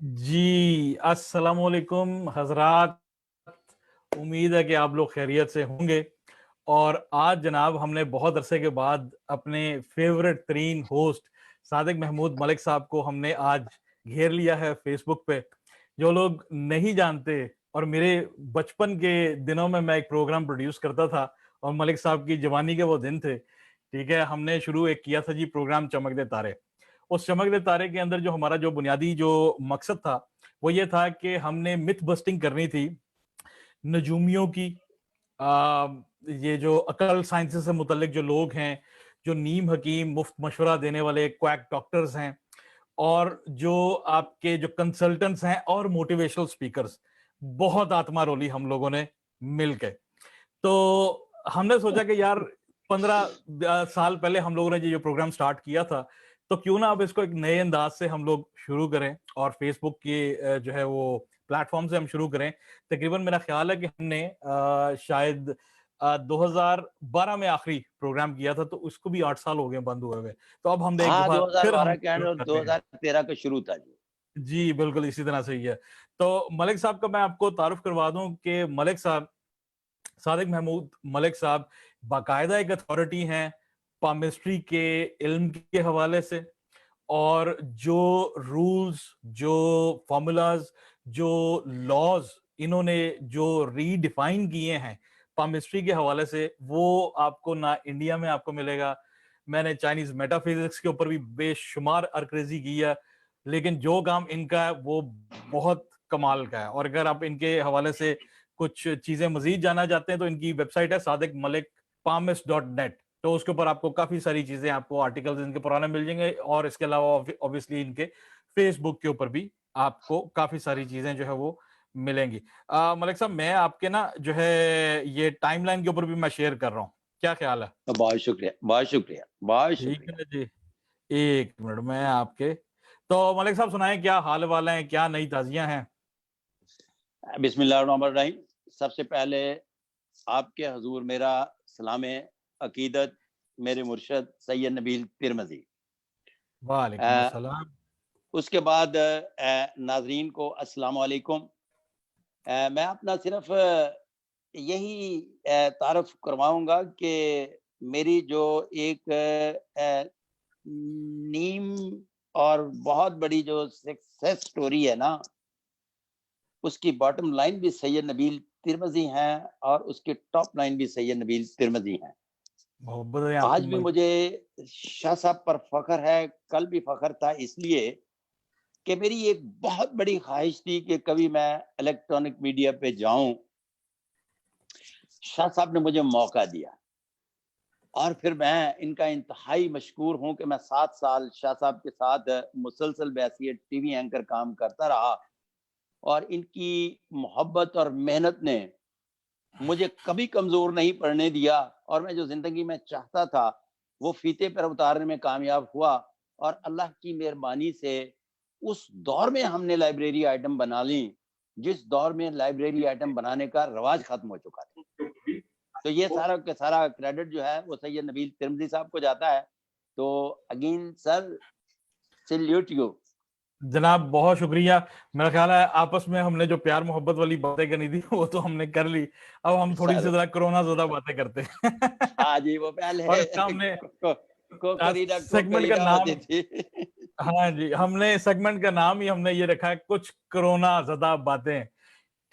जी, अस्सलाम वालेकुम हज़रात। उम्मीद है कि आप लोग खैरियत से होंगे। और आज जनाब हमने बहुत अरसे के बाद अपने फेवरेट तरीन होस्ट सादिक महमूद मलिक साहब को हमने आज घेर लिया है फेसबुक पे। जो लोग नहीं जानते, और मेरे बचपन के दिनों में मैं एक प्रोग्राम प्रोड्यूस करता था और मलिक साहब की जवानी के वो दिन थे, ठीक है। हमने शुरू एक किया था जी प्रोग्राम चमक दे तारे। उस चमक दे तारे के अंदर जो हमारा जो बुनियादी जो मकसद था वो ये था कि हमने मिथ बस्टिंग करनी थी नजूमियों की। ये जो अकल साइंसेस से मुतल्लिक जो लोग हैं, जो नीम हकीम मुफ्त मशवरा देने वाले क्वैक डॉक्टर्स हैं, और जो आपके जो कंसल्टेंट्स हैं और मोटिवेशनल स्पीकर्स, बहुत आत्मा रोली हम लोगों ने मिलके। तो हमने सोचा कि यार 15 साल पहले हम लोगों ने ये जो प्रोग्राम स्टार्ट किया था, तो क्यों ना अब इसको एक नए अंदाज से हम लोग शुरू करें और फेसबुक के जो है वो प्लेटफॉर्म से हम शुरू करें। तकरीबन मेरा ख्याल है कि हमने शायद 2012 में आखिरी प्रोग्राम किया था, तो उसको भी 8 साल हो गए बंद हुए हुए। तो अब हम एक हाँ, दफा फिर 2012 हम के एंड शुरू और कर रहे हैं। 2013 का शुरू था जी। जी बिल्कुल इसी तरह से ही है। तो मलिक साहब का मैं आपको तारुफ करवा दूं कि मलिक साहब, सादिक महमूद मलिक साहब बाकायदा एक अथॉरिटी हैं पामिस्ट्री के इल्म के हवाले से। और जो रूल्स, जो फॉर्मूलाज, जो लॉज इन्होंने जो रीडिफाइन किए हैं पामिस्ट्री के हवाले से, वो आपको ना इंडिया में आपको मिलेगा। मैंने चाइनीज मेटाफिजिक्स के ऊपर भी बेशुमार अर्करेजी की है, लेकिन जो काम इनका है वो बहुत कमाल का है। और अगर आप इनके हवाले से कुछ चीजें मजीद जानना चाहते हैं तो इनकी वेबसाइट है सादिक मलिक palmist.net। तो उसके ऊपर आपको काफी सारी चीजें, आपको आर्टिकल्स इनके पुराने मिल जाएंगे, और इसके अलावा ऑब्वियसली इनके फेसबुक के ऊपर भी आपको काफी सारी चीजें जो है वो मिलेंगी। मलिक साहब, मैं आपके ना जो है ये टाइमलाइन के ऊपर भी मैं शेयर कर रहा हूँ, क्या ख्याल है? तो बहुत शुक्रिया, बहुत शुक्रिया, बहुत ठीक शुक्रिया। है जी। एक मिनट में आपके, तो मलिक साहब सुनाएं, क्या हाल वाले हैं, क्या नई ताजियां हैं? बिस्मिल्लाहिर्रहमानिर्रहीम। सबसे पहले आपके हजूर मेरा सलाम अकीदत मेरे मुर्शद सैयद नबील तिरमजी। वालेकुम अस्सलाम। उसके बाद नाजरीन को अस्सलाम वालेकुम। मैं अपना सिर्फ यही तारफ़ करवाऊँगा कि मेरी जो एक नीम और बहुत बड़ी जो सक्सेस स्टोरी है ना, उसकी बॉटम लाइन भी सैयद नबील तिरमिज़ी हैं और उसकी टॉप लाइन भी सैयद नबील तिरमिज़ी हैं। मोहब्बत है आपकी आज भी मलिक। मुझे शाह साहब पर फ़ख्र है, कल भी फ़ख्र था, इसलिए कि मेरी एक बहुत बड़ी ख़्वाहिश थी कि कभी मैं इलेक्ट्रॉनिक मीडिया पे जाऊँ। शाह साहब ने मुझे मौका दिया और फिर मैं इनका इंतहाई मशकूर हूँ कि मैं 7 साल शाह साहब के साथ मुसलसल बैसियत टीवी एंकर काम करता रहा और इनकी मोहब्बत और मेहनत ने मुझे कभी कमज़ोर नहीं पड़ने दिया और मैं जो ज़िंदगी में चाहता था, वो फीते पर उतारने में कामयाब हुआ। और अल्लाह की मेहरबानी से उस दौर में हमने लाइब्रेरी आइटम बना ली, जिस दौर में लाइब्रेरी आइटम बनाने का रवाज खत्म हो चुका था। तो ये सारा का सारा क्रेडिट जो है वो सैयद नबील तिरमिज़ी साहब को जाता है। तो अगेन सर, सैल्यूट यू। जनाब बहुत शुक्रिया। मेरा ख्याल है आपस में हमने जो प्यार मोहब्बत वाली बातें करनी थी वो तो हमने कर ली। अब हम थोड़ी सी सर जरा कोरोना ज्यादा बातें करते हैं। हाँ जी, वो पहले और इसका हमने को सेगमेंट का करीना होती नाम, थी। हाँ जी, हमने सेगमेंट का नाम ही हमने ये रखा है, कुछ कोरोना ज्यादा बातें।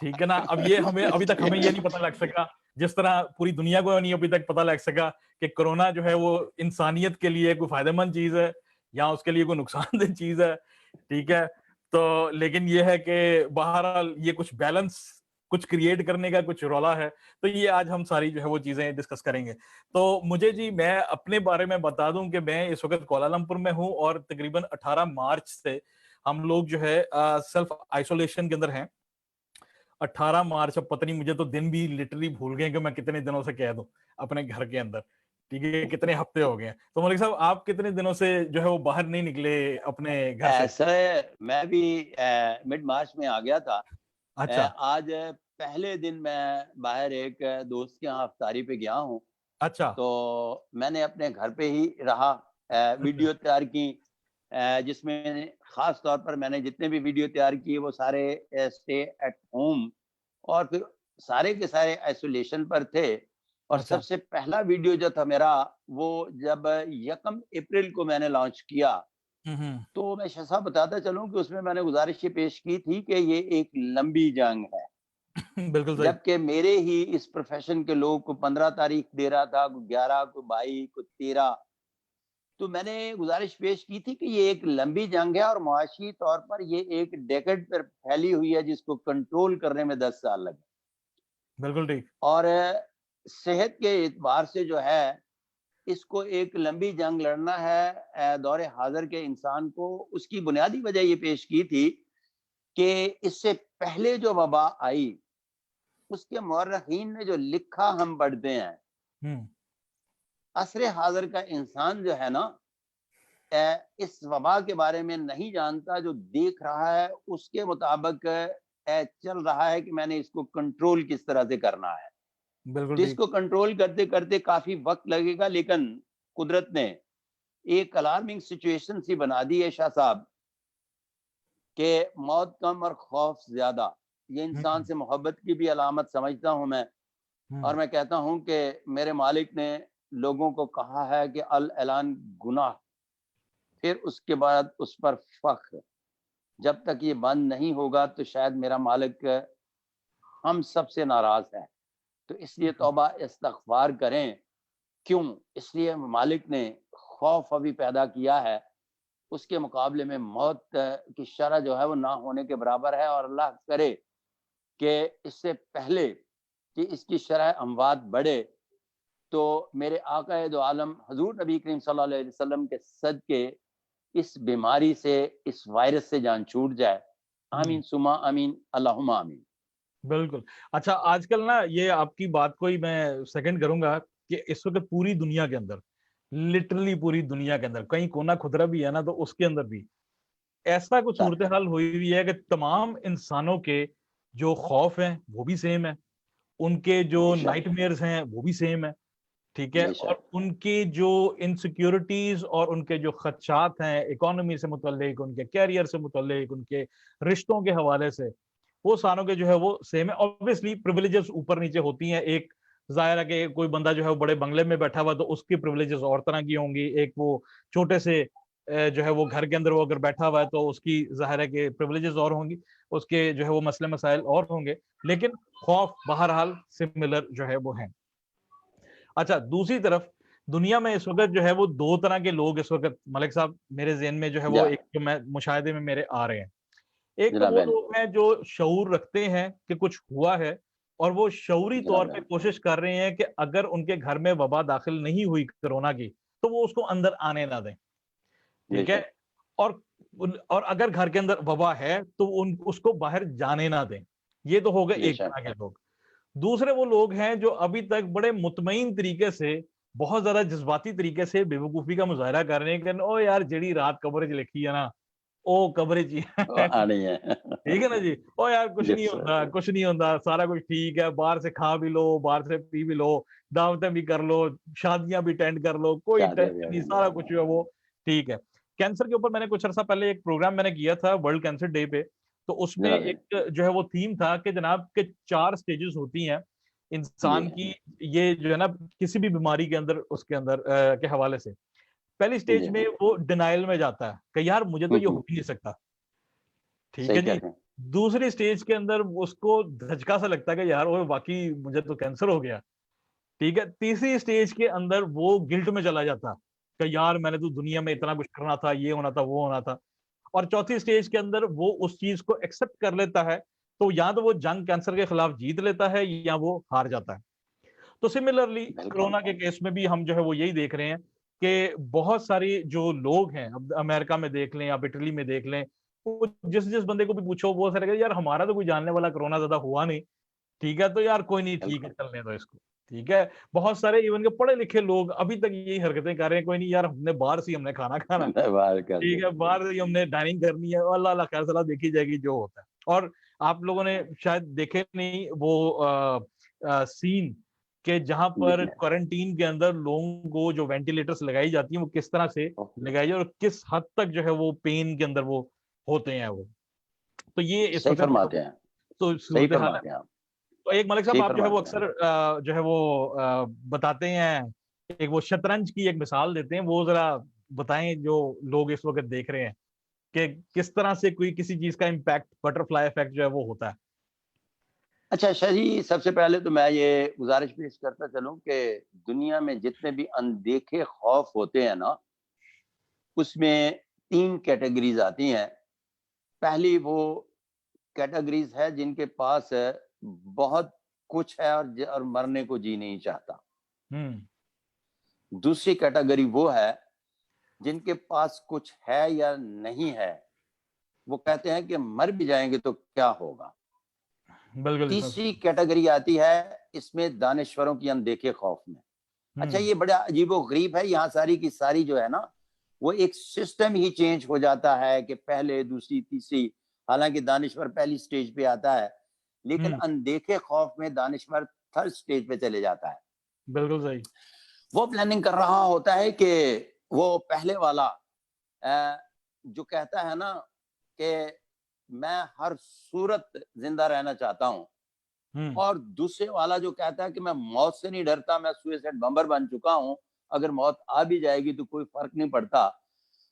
ठीक है ना। अब ये हमें अभी तक हमें ये नहीं पता लग सका, जिस तरह पूरी दुनिया को नहीं अभी तक पता लग सका कि कोरोना जो है वो इंसानियत के लिए कोई फायदेमंद चीज है या उसके लिए कोई नुकसानदेह चीज है। ठीक है। तो लेकिन ये है कि बहरहाल ये कुछ बैलेंस, कुछ क्रिएट करने का कुछ रौला है। तो ये आज हम सारी जो है वो चीजें डिस्कस करेंगे। तो मुझे जी, मैं अपने बारे में बता दूं कि मैं इस वक्त कोलालमपुर में हूं और तकरीबन 18 मार्च से हम लोग जो है सेल्फ आइसोलेशन के अंदर हैं। 18 मार्च, अब पता नहीं, मुझे तो दिन भी लिटरली भूल गए कि मैं कितने दिनों से कह दूं अपने घर के अंदर। ठीक है, कितने हफ्ते हो गए हैं। तो मलिक साहब, आप कितने दिनों से जो है वो बाहर नहीं निकले अपने घर से? ऐसा मैं भी मिड मार्च में आ गया था। अच्छा। आज पहले दिन मैं बाहर एक दोस्त के यहाँ अफ्तारी पे गया हूँ। अच्छा। तो मैंने अपने घर पे ही रहा, अच्छा। वीडियो तैयार की जिसमें खास तौर पर मैंने जितने भी वीडियो तैयार किए वो सारे स्टे एट होम और फिर सारे के सारे आइसोलेशन पर थे। और अच्छा। सबसे पहला वीडियो जो था मेरा, वो जब 1 अप्रैल को मैंने लॉन्च किया, हम्म। तो मैं शसा बताता चलूं कि उसमें मैंने गुजारिश ये पेश की थी कि ये एक लंबी जंग है, बिल्कुल सही। जबकि मेरे ही इस प्रोफेशन के लोग को 15 तारीख दे रहा था, कोई 11, कोई 22, कोई 13। तो मैंने गुजारिश पेश की थी कि ये एक लंबी जंग है और मुआशी तौर पर ये एक डेकेड पर फैली हुई है, जिसको कंट्रोल करने में 10 साल लगे। बिल्कुल ठीक। और सेहत के एतबार से जो है, इसको एक लंबी जंग लड़ना है दौरे हाज़िर के इंसान को। उसकी बुनियादी वजह ये पेश की थी कि इससे पहले जो वबा आई, उसके मौर्रखीन ने जो लिखा हम पढ़ते हैं, हम्म। असरे हाज़िर का इंसान जो है ना, इस वबा के बारे में नहीं जानता, जो देख रहा है उसके मुताबिक चल रहा है कि मैंने इसको कंट्रोल किस तरह से करना है। बिल्कुल तो ठीक। इसको कंट्रोल करते-करते काफ़ी वक़्त लगेगा, लेकिन कुदरत ने एक अलार्मिंग सिचुएशन सी बना दी है शाह साहब, कि मौत कम और खौफ ज़्यादा। ये इंसान हम्म। से मोहब्बत की भी अलामत समझता हूँ मैं। और हम्म। मैं कहता हूँ कि मेरे मालिक ने लोगों को कहा है कि अल ऐलान गुनाह, फिर उसके बाद उस पर फ़ख्र। जब तक ये बंद नहीं होगा तो शायद मेरा मालिक हम सब से नाराज़ है। तो इसलिए हम्म। तौबा इस्तग़फ़ार करें। क्यों? इसलिए मालिक ने खौफ अभी पैदा किया है, उसके मुकाबले में मौत की शरह जो है वो ना होने के बराबर है। और अल्लाह करे कि इससे पहले कि इसकी शरह अमवात बढ़े, तो मेरे आका दो आलम हज़ूर नबी करीम सल्लल्लाहु अलैहि वसल्लम के सदके इस बीमारी से, इस वायरस से जान छूट जाए। हम्म। आमीन सुमा आमीन, अल्लाहुम्मा आमीन। बिल्कुल। अच्छा, आजकल ना ये आपकी बात को ही मैं सेकंड करूंगा कि इस वक्त पूरी दुनिया के अंदर, लिटरली पूरी दुनिया के अंदर कहीं कोना खुदरा भी है ना, तो उसके अंदर भी ऐसा कुछ सर सूरत हाल हुई हुई है कि तमाम इंसानों के जो खौफ हैं वो भी सेम है, उनके जो बेशक, नाइटमेयर्स हैं वो भी सेम है। ठीक है। बेशक। और उनके जो इनसिक्योरिटीज और उनके जो खदशात हैं इकोनॉमी से मुतल्लिक, उनके कैरियर से मुतल्लिक, उनके रिश्तों के हवाले से, वो सारों के जो है वो सेम है। ऑब्वियसली प्रिविलेजेस ऊपर नीचे होती हैं। एक जाहिर है कि कोई बंदा जो है वो बड़े बंगले में बैठा हुआ तो उसकी प्रिविलेजेस और तरह की होंगी, एक वो छोटे से जो है वो घर के अंदर वो अगर बैठा हुआ है तो उसकी जाहिर है कि प्रिविलेजेस और होंगी, उसके जो है वो मसले मसाइल और होंगे, लेकिन खौफ बहरहाल सिमिलर जो है वो है। अच्छा, दूसरी तरफ दुनिया में इस वक्त जो है वो दो तरह के लोग इस वक्त मलिक साहब मेरे ज़हन में जो है वो जा एक जो मैं मुशाहिदे में मेरे आ रहे हैं। एक तो जनाब वो अली, लोग हैं जो शऊर रखते हैं कि कुछ हुआ है और वो शऊरी तौर जनाब पे अली। कोशिश कर रहे हैं कि अगर उनके घर में वबा दाखिल नहीं हुई कोरोना की तो वो उसको अंदर आने ना दें। ठीक है। बेशक, और और अगर घर के अंदर वबा है तो उन उसको बाहर जाने ना दें। ये तो हो गए एक बेशक। तरह के लोग। दूसरे वो लोग हैं जो अभी तक बड़े मुतमईन तरीके से, बहुत ज़्यादा जज़्बाती तरीके से बेवकूफ़ी का मुज़ाहिरा कर रहे हैं कि ओ यार जेड़ी रात कवरेज लिखी है ना, ओ कवरेज ही है। आनी है। ठीक है ना जी? ओ यार यस सर। कुछ नहीं होता, सारा कुछ ठीक है, बाहर से खा भी लो, बाहर से पी भी लो, दावतें भी कर लो, शादियाँ भी अटेंड कर लो, कोई शादी टेंशन नहीं, सारा कुछ जो है वो ठीक है। कैंसर के ऊपर मैंने कुछ अर्सा पहले एक प्रोग्राम मैंने किया था वर्ल्ड कैंसर डे पे, तो उसमें जनाब अली। एक जो है वो थीम था कि जनाब के 4 स्टेजेस होती हैं जी, इंसान की, ये जो है ना किसी भी बीमारी के अंदर उसके अंदर के हवाले से। पहली स्टेज जी। में वो डिनायल में जाता है कि यार मुझे तो ये हो हुँ। ही नहीं सकता। ठीक सही है कह जी। रहे हैं। दूसरी स्टेज के अंदर उसको धचका सा लगता है कि यार ओए वाक़ई मुझे तो कैंसर हो गया। ठीक है। तीसरी स्टेज के अंदर वो गिल्ट में चला जाता है कि यार मैंने तो दुनिया में इतना कुछ करना था, ये होना था, वो होना था। और चौथी स्टेज के अंदर वो उस चीज़ को एक्सेप्ट कर लेता है, तो या तो वो जंग कैंसर के खिलाफ जीत लेता है या वो हार जाता है। तो सिमिलरली बिल्कुल। कोरोना के केस में भी हम जो है वो यही देख रहे हैं कि बहुत सारी जो लोग हैं, अब अमेरिका में देख लें, आप इटली में देख लें, वो जिस-जिस बंदे को भी पूछो वो ऐसा लगेगा यार हमारा तो कोई जानने वाला कोरोना ज़्यादा हुआ नहीं, ठीक है, तो यार कोई नहीं, ठीक है, बिल्कुल। चलने दो इसको, ठीक है। बहुत सारे इवन के पढ़े-लिखे लोग अभी तक यही हरकतें कर रहे हैं, कोई नहीं यार हमने बाहर से ही हमने खाना खाना है, बाहर कर ठीक है, देंगे। बाहर से ही हमने डाइनिंग करनी है, और अल्लाह अल्लाह खैर सलाह देखी जाएगी जो होता है। और आप लोगों ने शायद देखे नहीं वो सीन कि जहां पर देखिए क्वारंटीन के अंदर लोगों को जो वेंटिलेटर्स लगाई जाती हैं वो किस तरह से लगाई जाए और किस हद तक जो है वो पेन के अंदर वो होते हैं वो। तो ये इस सही वक्त फरमाते हैं, तो सही सूरत हाल है। फरमाते हैं आप, तो एक मलिक साहब सही आप जो है वो फरमाते हैं। अक्सर जो है वो बताते हैं, एक वो शतरंज की एक मिसाल देते हैं, वो जरा बताएं जो लोग इस वक्त देख रहे हैं कि किस तरह से कोई किसी चीज का इम्पैक्ट, बटरफ्लाई इफेक्ट जो है वो होता है। अच्छा शाह जी, सबसे पहले तो मैं ये गुजारिश पेश करता चलूं कि दुनिया में जितने भी अनदेखे खौफ होते हैं ना, उसमें 3 कैटेगरीज आती हैं। पहली वो कैटेगरीज है जिनके पास बहुत कुछ है और मरने को जी नहीं चाहता। हम्म। दूसरी कैटेगरी वो है जिनके पास कुछ है या नहीं है, वो कहते हैं कि मर भी जाएंगे तो क्या होगा। बिल्कुल इस तीसरी कैटेगरी आती है इसमें दानश्वरों की अनदेखे खौफ में। अच्छा, हम्म। ये बड़ा अजीबो गरीब है, यहाँ सारी की सारी जो है ना, वो एक सिस्टम ही चेंज हो जाता है कि पहले दूसरी तीसरी, हालांकि दानिश्वर पहली स्टेज पे आता है, लेकिन हम्म। अनदेखे खौफ में दानिश्वर थर्ड स्टेज पे चले जाता है। बिल्कुल सही। वो प्लानिंग कर रहा होता है कि वो पहले वाला जो कहता है ना कि मैं हर सूरत जिंदा रहना चाहता हूँ, हम्म। और दूसरे वाला जो कहता है कि मैं मौत से नहीं डरता, मैं सुसाइड बम्बर बन चुका हूं, अगर मौत आ भी जाएगी तो कोई फर्क नहीं पड़ता।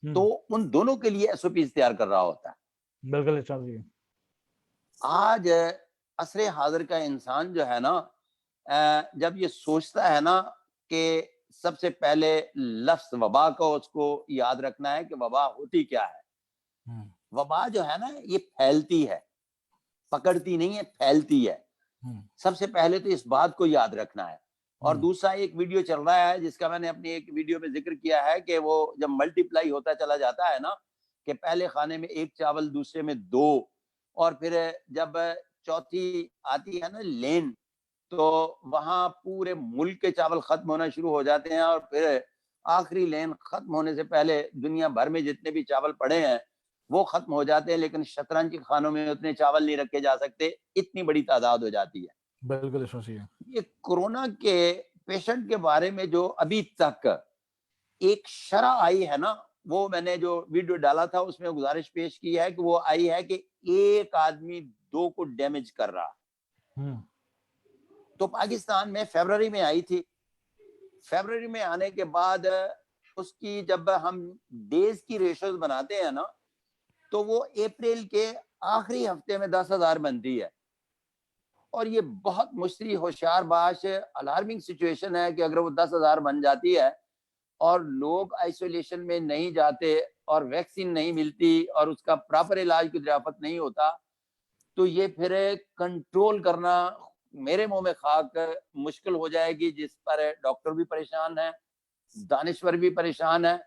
तो हम्म। उन दोनों के लिए एसओपी तैयार कर रहा होता है। बिल्कुल इस तरह से। आज असरे हाजिर का इंसान जो है ना, जब ये सोचता है ना कि सबसे पहले लफ्ज वबा को उसको याद रखना है कि वबा होती क्या है। हम्म। वबा जो है ना, ये फैलती है, पकड़ती नहीं है, फैलती है। हम्म। सबसे पहले तो इस बात को याद रखना है। और हम्म। दूसरा एक वीडियो चल रहा है जिसका मैंने अपनी एक वीडियो में जिक्र किया है कि वो जब मल्टीप्लाई होता चला जाता है ना, कि पहले खाने में एक चावल, दूसरे में दो, और फिर जब चौथी आती है ना लेन, तो वहां पूरे मुल्क के चावल खत्म होना शुरू हो जाते हैं, और फिर आखिरी लेन खत्म होने से पहले दुनिया भर में जितने भी चावल पड़े हैं वो खत्म हो जाते हैं, लेकिन शतरंज के खानों में उतने चावल नहीं रखे जा सकते, इतनी बड़ी तादाद हो जाती है। बिल्कुल इस तरह से। ये कोरोना के पेशेंट के बारे में जो अभी तक एक शरह आई है ना, वो मैंने जो वीडियो डाला था उसमें गुजारिश पेश की है कि वो आई है कि एक आदमी दो को डैमेज कर रहा। हम्म। तो पाकिस्तान में फरवरी में आई थी। फरवरी में आने के बाद उसकी जब हम डेज की रेशोज बनाते हैं ना, तो वो अप्रैल के आखिरी हफ्ते में 10,000 बनती है। और ये बहुत मुश्किल होशियार बाश अलार्मिंग सिचुएशन है कि अगर वो 10,000 बन जाती है और लोग आइसोलेशन में नहीं जाते और वैक्सीन नहीं मिलती और उसका प्रॉपर इलाज की दराफत नहीं होता, तो ये फिर कंट्रोल करना मेरे मुंह में खाक मुश्किल हो जाएगी, जिस पर डॉक्टर भी परेशान है, दानिश्वर भी परेशान है।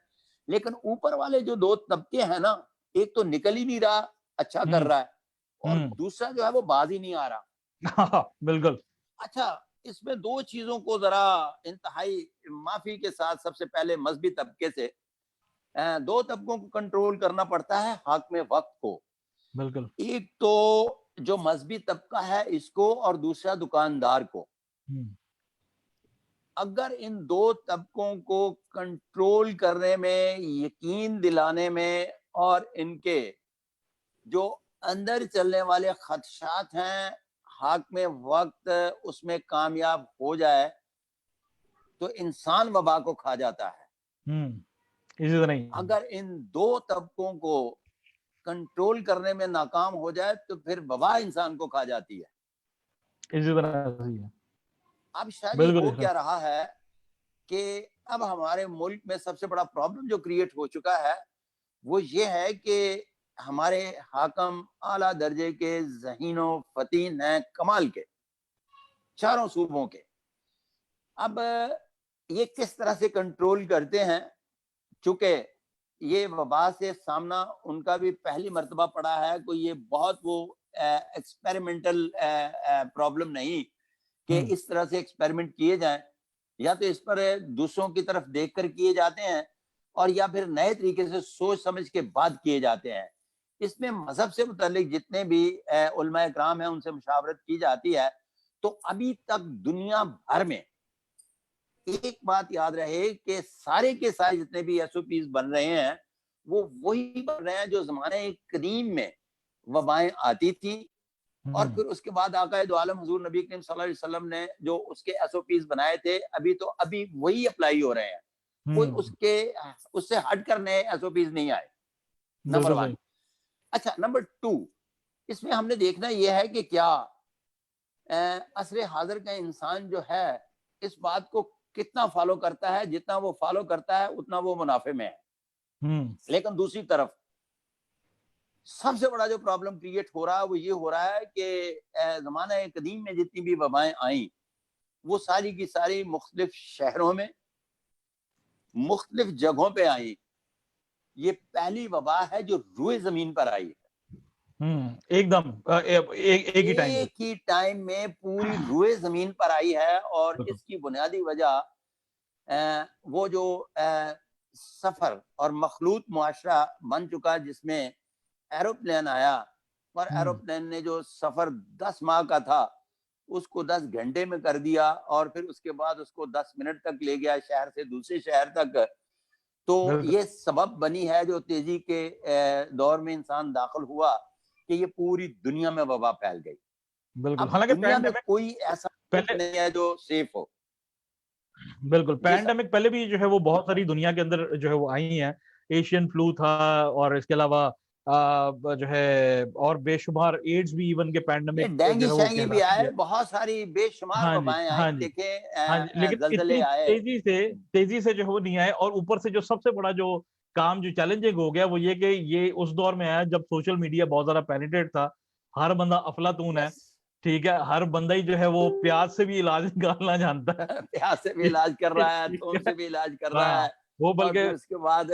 लेकिन ऊपर वाले जो दो तबके हैं ना, एक तो निकल ही नहीं रहा, अच्छा कर हम्म। रहा है, और हम्म। दूसरा जो है वो बाज ही नहीं आ रहा। बिल्कुल। अच्छा, इसमें दो चीजों को जरा इंतहाई माफी के साथ, सबसे पहले मजहबी तबके से दो तबकों को कंट्रोल करना पड़ता है, हाकिम वक्त को। बिल्कुल। एक तो जो मजहबी तबका है इसको, और दूसरा दुकानदार को। हम्म। अगर इन दो तबकों को कंट्रोल करने में, यकीन दिलाने में, और इनके जो अंदर चलने वाले खदशात हैं, हाकिम वक्त उसमें कामयाब हो जाए, तो इंसान वबा को खा जाता है। इसी तरह ही। अगर इन दो तबकों को कंट्रोल करने में नाकाम हो जाए तो फिर वबा इंसान को खा जाती है। इसी तरह से ही है। अब शायद बिल्कुल हो इस तरह क्या रहा है कि अब हमारे मुल्क में सबसे बड़ा प्रॉब्लम जो क्रिएट हो चुका है वो ये है कि हमारे हाकम आला दर्जे के ज़हीनो फतीन हैं, कमाल के, चारों सूबों के। अब ये किस तरह से कंट्रोल करते हैं, चूंकि ये वबा से सामना उनका भी पहली मर्तबा पड़ा है, कोई ये बहुत वो एक्सपेरिमेंटल प्रॉब्लम नहीं कि हम्म। इस तरह से एक्सपेरिमेंट किए जाएं, या तो इस पर दूसरों की तरफ देखकर किए जाते हैं, और या फिर नए तरीके से सोच समझ के बाद किए जाते हैं। इसमें मजहब से मुतालिक जितने भी उलमा इकराम हैं उनसे मुशावरत की जाती है। तो अभी तक दुनिया भर में एक बात याद रहे कि सारे के सारे जितने भी एसओपीज बन रहे हैं वो वही बन रहे हैं जो ज़माने कदीम में वबाएं आती थी, और फिर उसके बाद आका दो आलम हुजूर नबी करीम सल्लल्लाहु अलैहि वसल्लम ने जो उसके एसओपीज बनाए थे, अभी वही अप्लाई हो रहे हैं। कोई उससे हट कर नए एसओपीज नहीं आए। नंबर बिल्कुल 1। सही। अच्छा, नंबर 2, इसमें हमने देखना यह है कि क्या असरे हाजिर का इंसान जो है इस बात को कितना फॉलो करता है। जितना वो फॉलो करता है उतना वो मुनाफे में है। लेकिन दूसरी तरफ सबसे बड़ा जो प्रॉब्लम क्रिएट हो रहा है वो ये हो रहा है कि जमाना कदीम में जितनी भी वबाएं आई वो सारी की सारी मुख्तलिफ शहरों में मुख्तलिफ जगहों पे आई। ये पहली वबा है जो रूए जमीन पर आई है। एकदम एक ही टाइम पे। एक ही टाइम में पूरी रूए जमीन पर आई है, और बिल्कुल। इसकी बुनियादी वजह वो जो सफर और मखलूत मुआशरा बन चुका जिसमें एरोप्लेन आया, और एरोप्लेन ने जो सफर 10 माह का था उसको 10 घंटे में कर दिया, और फिर उसके बाद उसको 10 मिनट तक ले गया शहर से दूसरे शहर तक। तो बिल्कुल ये सबब बनी है जो तेजी के दौर में इंसान दाखिल हुआ कि ये पूरी दुनिया में वबा फैल गई। बिल्कुल। अब हालांकि दुनिया में कोई ऐसा पहले नहीं है जो सेफ हो। बिल्कुल जी सर। पैंडेमिक पहले भी जो है वो बहुत सारी दुनिया के अंदर जो है वो आई हैं। एशियन फ्लू था, और इसके अलावा जो है और बेशुमार एड्स भी इवन के ये पैंडेमिक जो डेंगी है वो शेंगी भी कहलाती आए, है। बहुत सारी बेशुमार हाँ जी, वबाएं आई। हाँ जी, हाँ जी। देखें लेकिन जलजले इतनी आए। तेजी से जो है वो नहीं आए। और ऊपर से जो सबसे बड़ा जो काम जो चैलेंजिंग हो गया वो ये कि ये उस दौर में आया जब सोशल मीडिया बहुत ज्यादा पेनिट्रेट था। हर बंदा अफलातून है। यस। ठीक है, हर बंदा ही जो है वो प्याज से भी इलाज निकालना जानता है। प्याज से भी इलाज कर रहा है, ठीक थूम है। से भी इलाज कर रहा हाँ, है, वो और बल्कि फिर उसके बाद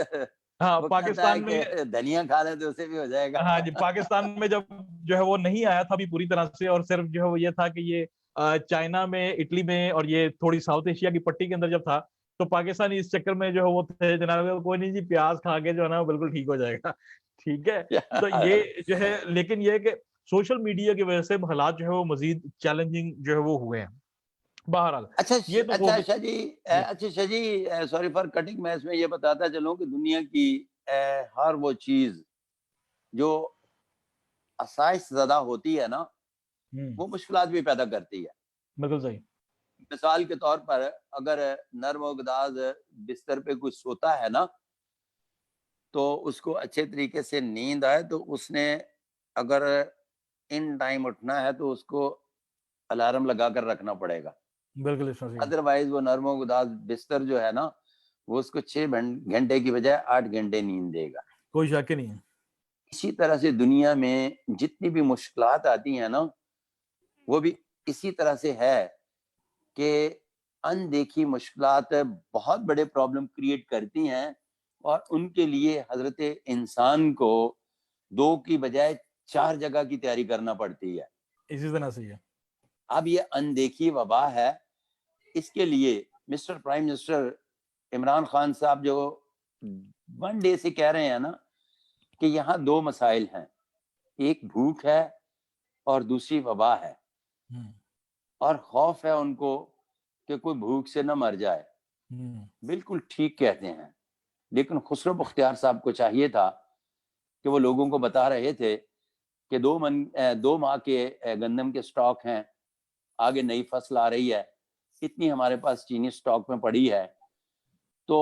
हाँ वो कहता पाकिस्तान है में। कि धनिया खा ले तो उसे भी हो जाएगा। हाँ जी, पाकिस्तान में जब जो है वो नहीं आया था अभी पूरी तरह से, और सिर्फ जो है वो ये था कि ये चाइना में, इटली में और ये थोड़ी साउथ एशिया की पट्टी के अंदर जब था, तो पाकिस्तान इस चक्कर में जो है वो थे जनाब कोई नहीं जी, प्याज खा के जो है ना वो बिल्कुल ठीक हो जाएगा। ठीक है। तो ये जो है, लेकिन ये है कि सोशल मीडिया की वजह से हालात जो है वो मजीद चैलेंजिंग जो है वो हुए हैं। बहरहाल अच्छा ये तो हो अच्छा गया। शाह जी, जी। अच्छा Shah ji, sorry for cutting, मैं इसमें ये बताता चलूं कि दुनिया की हर वो चीज जो आसाइश ज़दा होती है ना, वो मुश्किलात भी पैदा करती है। बिल्कुल सही। मिसाल के तौर पर अगर नर्म-ओ-गदाज़ बिस्तर पे कोई सोता है ना, तो उसको अच्छे तरीके से नींद आए तो उसने अगर इन टाइम उठना है तो उसको अलार्म लगा कर रखना पड़ेगा। बिल्कुल इसमें सही है। अदरवाइज़ वो नर्म-ओ-गदाज़ बिस्तर जो है ना, वो उसको 6 घंटे की बजाय 8 घंटे नींद देगा। कोई शक ही नहीं है। इसी तरह से दुनिया में जितनी भी मुश्किलात आती हैं ना, वो भी इसी तरह से है कि अनदेखी मुश्किलात बहुत बड़े प्रॉब्लम क्रिएट करती हैं, और उनके लिए हज़रत इंसान को 2 की बजाय 4 जगह की तैयारी करना पड़ती है। इसी तरह से ही है। अब ये अनदेखी वबा है, इसके लिए mister prime minister Imran Khan साहब जो 1 डे से कह रहे हैं ना कि यहाँ 2 मसाइल हैं, एक भूख है और दूसरी वबा है, और खौफ है उनको कि कोई भूख से ना मर जाए। बिल्कुल ठीक कहते हैं, लेकिन खुसरो बख्तियार साहब को चाहिए था कि वो लोगों को बता रहे थे कि 2 माह के गंदम के स्टॉक हैं, आगे नई फसल आ रही है, इतनी हमारे पास चीनी स्टॉक में पड़ी है। तो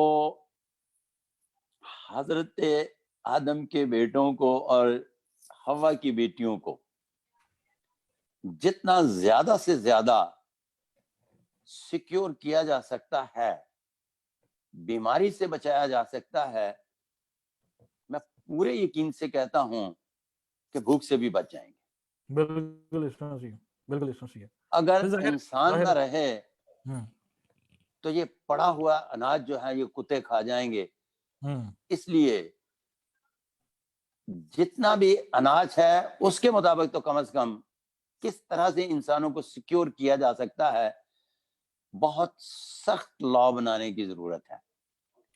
हजरत आदम के बेटों को और हवा की बेटियों को जितना ज्यादा से ज्यादा सिक्योर किया जा सकता है, बीमारी से बचाया जा सकता है, मैं पूरे यकीन से कहता हूं कि भूख से भी बच जाएंगे। बिल्कुल इसमें सही है। बिल्कुल इसमें सही है। अगर तो जाहिर इंसान जाहिर ना रहे हुँ, तो ये पड़ा हुआ अनाज जो है ये कुत्ते खा जाएंगे। हुँ, इसलिए जितना भी अनाज है उसके मुताबिक तो कम से कम किस तरह से इंसानों को सिक्योर किया जा सकता है, बहुत सख्त लॉ बनाने की जरूरत है।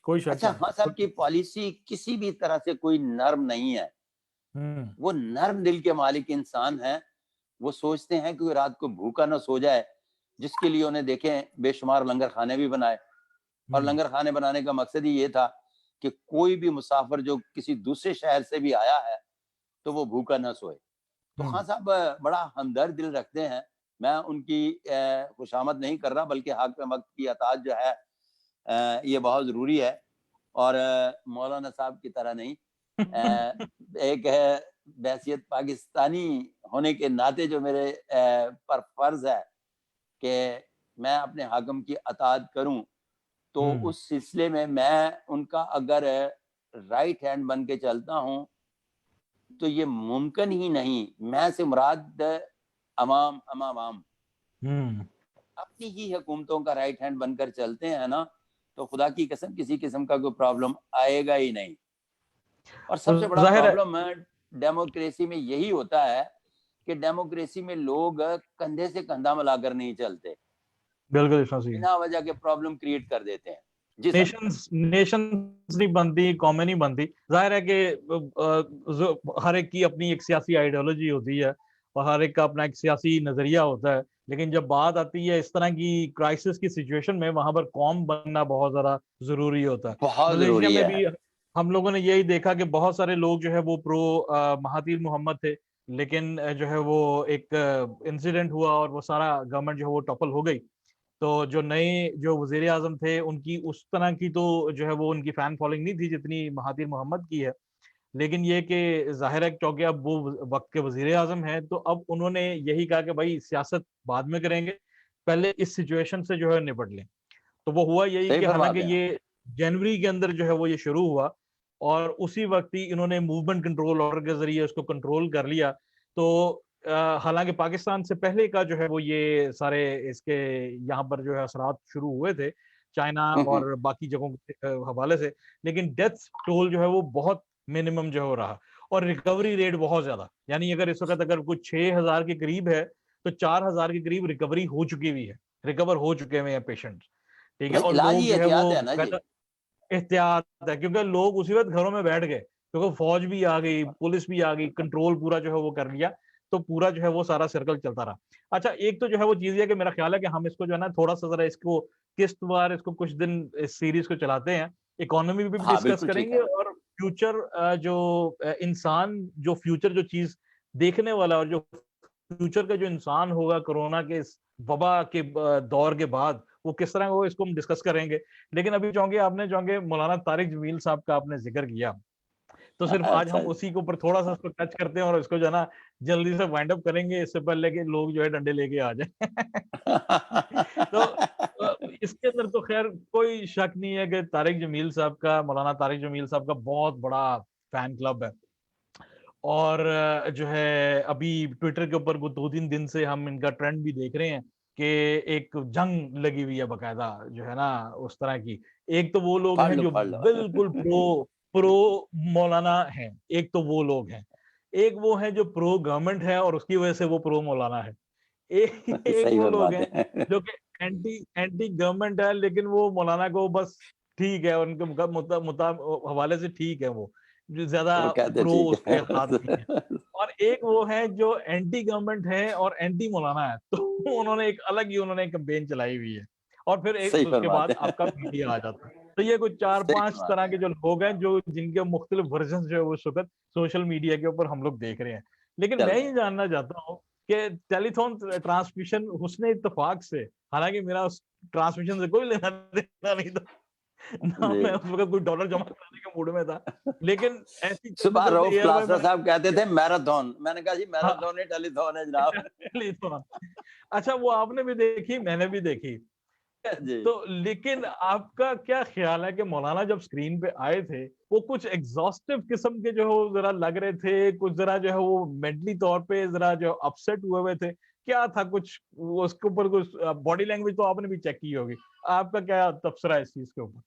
कोई शक अच्छा, नहीं हाँ है। साहब की पॉलिसी किसी भी तरह से कोई नर्म नहीं है। हुँ, वो नर्म दिल के मालिक इंसान हैं। वो सोचते हैं कि रात को भूखा ना सो जाए, जिसके लिए उन्हें देखें बेशुमार लंगर खाने भी बनाए। और लंगर खाने बनाने का मकसद ही ये था कि कोई भी मुसाफिर जो किसी दूसरे शहर से भी आया है तो वो भूखा ना सोए। तो खान साहब बड़ा हमदर्द दिल रखते हैं। मैं उनकी खुशामद नहीं कर रहा, बल्कि हक पे वक्त की अताअत जो है ये बहुत ज़रूरी है। और मौलाना साहब की तरह नहीं, एक है बहैसियत पाकिस्तानी होने के नाते जो मेरे पर फ़र्ज़ है कि मैं अपने हाकिम की अताअत करूँ, तो उस सिलसिले में मैं उनका अगर राइट हैंड बन के चलता हूँ, तो ये मुमकिन ही नहीं। मैं से मुराद अवाम हम अवाम। अपनी ही हुकूमतों का राइट हैंड बनकर चलते हैं ना, तो खुदा की कसम किसी किस्म का कोई प्रॉब्लम आएगा ही नहीं। और सबसे बड़ा जाहिर है, प्रॉब्लम डेमोक्रेसी में यही होता है कि डेमोक्रेसी में लोग कंधे से कंधा मिलाकर नहीं चलते, बिल्कुल इतना सही है। बिना वजह के प्रॉब्लम क्रिएट कर देते हैं। जी सर। नेशंस नहीं बनती, कौमें नहीं बनती। जाहिर है कि हर एक की अपनी एक सियासी आइडियोलॉजी होती है और हर एक का अपना एक सियासी नजरिया होता है, लेकिन जब बात आती है इस तरह की क्राइसिस की सिचुएशन में, वहां पर कौम बनना बहुत ज्यादा जरूरी होता है। बहुत मलेशिया जरूरी में है। भी हम लोगों ने यही देखा कि बहुत सारे लोग जो है वो प्रो महातीर मोहम्मद थे, लेकिन जो है वो एक इंसिडेंट हुआ और वो सारा गवर्नमेंट जो है वो टॉपल हो गई। तो जो नए जो वजीर आजम थे उनकी उस तरह की तो जो है वो उनकी फैन फॉलोइंग नहीं थी जितनी महातिर मोहम्मद की है। लेकिन ये कि जाहिर है क्योंकि अब वो वक्त के वजीर आजम हैं, तो अब उन्होंने यही कहा कि भाई सियासत बाद में करेंगे, पहले इस सिचुएशन से जो है निपट लें। तो वो हुआ यही सही कि हालांकि फरमाते हैं। ये जनवरी के अंदर जो है वो ये शुरू हुआ और उसी वक्त ही इन्होंने मूवमेंट कंट्रोल ऑर्डर के जरिए उसको कंट्रोल कर लिया। तो हालांकि पाकिस्तान से पहले का जो है वो ये सारे इसके यहाँ पर जो है असरात शुरू हुए थे, चाइना और बाकी जगहों के हवाले से, लेकिन डेथ टोल जो है वो बहुत मिनिमम जो हो रहा और रिकवरी रेट बहुत ज्यादा। यानी अगर इस वक्त अगर कुछ 6,000 के करीब है तो 4,000 के करीब रिकवरी हो चुकी हुई है, रिकवर हो चुके हुए हैं पेशेंट। ठीक है, भाई और इलाज लोग ही जो है एहतियात वो है ना जी। एहतियात है, क्योंकि लोग उसी वक्त घरों में बैठ गए, क्योंकि फौज भी आ गई, पुलिस भी आ गई, कंट्रोल पूरा जो है वो कर लिया। तो पूरा जो है वो सारा सर्कल चलता रहा। अच्छा, एक तो जो है वो चीज है कि मेरा ख्याल है कि हम इसको जो है ना थोड़ा सा जरा इसको किस्तवार इसको कुछ दिन इस सीरीज को चलाते हैं, इकोनॉमी भी हाँ डिस्कस बिल्कुल ठीक करेंगे है। और फ्यूचर जो इंसान जो फ्यूचर जो चीज देखने वाला और जो फ्यूचर का जो इंसान होगा कोरोना के इस वबा के दौर के बाद, वो किस तरह हो इसको हम डिस्कस करेंगे। लेकिन अभी चूंकि मौलाना तारिक जमील साहब का आपने जिक्र किया, तो सिर्फ आज अच्छा हम जी। उसी के ऊपर थोड़ा सा इसको टच करते हैं और इसको जो है ना जल्दी से वाइंड अप करेंगे, इससे पहले कि लोग जो है डंडे लेके आ जाए। तो इसके अंदर तो खैर कोई शक नहीं है कि तारिक जमील साहब का, मौलाना तारिक जमील साहब का बहुत बड़ा फैन क्लब है। और जो है अभी ट्विटर के ऊपर वो 2-3 दिन से हम इनका ट्रेंड भी देख रहे हैं कि एक जंग लगी हुई है बकायदा जो है ना उस तरह की। एक तो वो लोग हैं जो पढ़ लो। बिल्कुल प्रो प्रो मौलाना हैं, एक तो वो लोग हैं, एक वो है जो प्रो गवर्नमेंट है और उसकी वजह से वो प्रो मौलाना है। एक सही वो लोग फरमाते हैं हैं। जो कि एंटी एंटी गवर्नमेंट है, लेकिन वो मौलाना को बस ठीक है, उनके हवाले से ठीक है, वो जो ज्यादा वो कहते प्रो ठीक उसके है। हाथ नहीं है। और एक वो है जो एंटी गवर्नमेंट है और एंटी मौलाना है, तो उन्होंने एक अलग ही उन्होंने कैंपेन चलाई हुई है और फिर एक सही उसके फरमाते बाद हैं। आपका मीडिया आ जाता है। तो ये कुछ चार सही पांच तरह फरमाते के हैं। जो लोग हैं जो जिनके मुख्तलिफ वर्जन जो है वो इस वक्त सोशल मीडिया के ऊपर हम लोग देख रहे हैं। लेकिन चल मैं रहे ये हैं। जानना चाहता हूँ कि टेलीथॉन ट्रांसमिशन हुस्ने इत्तेफाक से, हालांकि मेरा उस ट्रांसमिशन से कोई लेना देना नहीं था, ना जी। मैं उस वक्त कोई डॉलर जमा कराने के मूड में था, लेकिन ऐसी चलते सुबह चलते रऊफ एयर में क्लासरा मैंने साहब कहते थे मैराथन, मैंने कहा जी हाँ मैराथन है टेलीथॉन है जनाब। टेलीथॉन, अच्छा वो आपने भी देखी मैंने भी देखी। जी। तो लेकिन आपका क्या ख्याल है कि मौलाना जब स्क्रीन पे आए थे वो कुछ एग्जॉस्टिव किस्म के जो है वो जरा लग रहे थे, कुछ जरा जो है वो मेंटली तौर पे जरा जो अपसेट हुए ते, क्या था कुछ वो उसके ऊपर कुछ बॉडी लैंग्वेज तो आपने भी चेक की होगी, आपका क्या तबसरा है इस चीज के ऊपर?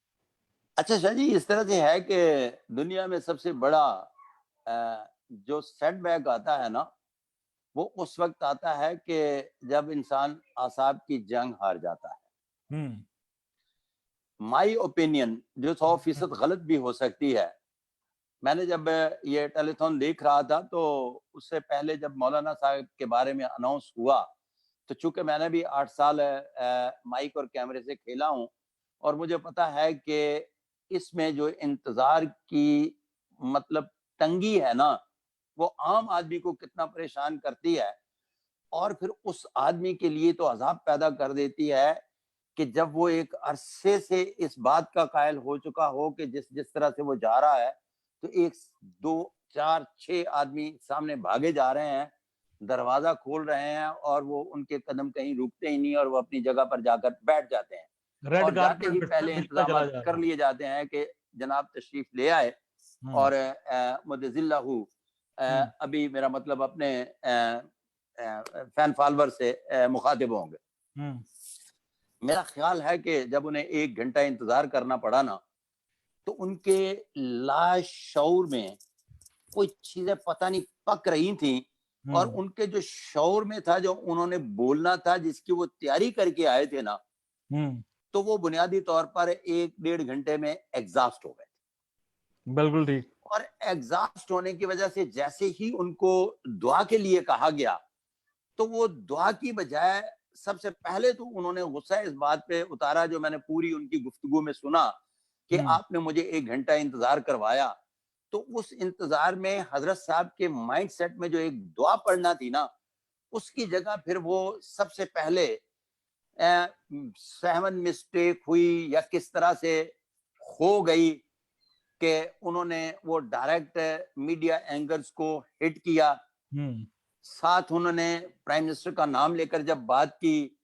अच्छा शाह जी, इस तरह से है कि दुनिया में सबसे बड़ा जो सेटबैक आता है ना, वो उस वक्त आता है कि जब इंसान आसाब की जंग हार जाता है। हम्म। माई ओपिनियन जो 100% गलत भी हो सकती है। मैंने जब ये टेलीथॉन देख रहा था तो उससे पहले जब मौलाना साहब के बारे में अनाउंस हुआ, तो चूंकि मैंने भी 8 साल माइक और कैमरे से खेला हूँ, और मुझे पता है कि इसमें जो इंतजार की मतलब तंगी है ना, वो आम आदमी को कितना परेशान करती है, और फिर उस आदमी के लिए तो अजाब पैदा कर देती है कि जब वो एक अरसे से इस बात का कायल हो चुका हो कि जिस जिस तरह से वो जा रहा है, तो 1, 2, 4, 6 आदमी सामने भागे जा रहे हैं, दरवाज़ा खोल रहे हैं और वो उनके कदम कहीं रुकते ही नहीं और वो अपनी जगह पर जाकर बैठ जाते हैं। रेड और जाते कारपेट ही पहले बिछता चला इंतज़ामात जा कर रहा है। लिए जाते हैं कि जनाब तशरीफ़ ले आए हुँ, और मुद्दिज़िल्लाहु हुँ, अभी मेरा मतलब अपने फैन फॉलोवर से मुखातिब होंगे। हुँ, मेरा ख़्याल है कि जब उन्हें 1 घंटा इंतज़ार करना पड़ा ना, तो उनके लाशऊर में कोई चीज़ें पता नहीं पक रही थीं, और हुँ, उनके जो शऊर में था, जो उन्होंने बोलना था, जिसकी वो तैयारी करके आए थे ना, हुँ, तो वो बुनियादी तौर पर 1 डेढ़ घंटे में एग्ज़ॉस्ट हो गए। बिल्कुल ठीक। और एग्ज़ॉस्ट होने की वजह से जैसे ही उनको दुआ के लिए कहा गया, तो वो दुआ की बजाय सबसे पहले तो उन्होंने गुस्सा इस बात पे उतारा, जो मैंने पूरी उनकी गुफ्तगू में सुना, कि हुँ, आपने मुझे 1 घंटा इंतज़ार करवाया। तो उस इंतज़ार में हज़रत साहब के माइंडसेट में जो एक दुआ पढ़ना थी ना, उसकी जगह फिर वो सबसे पहले सहमन मिस्टेक हुई या किस तरह से हो गई कि उन्होंने वो डायरेक्ट मीडिया एंकर्स को हिट किया। हुँ, साथ उन्होंने प्राइम मिनिस्टर का नाम लेकर जब बात की,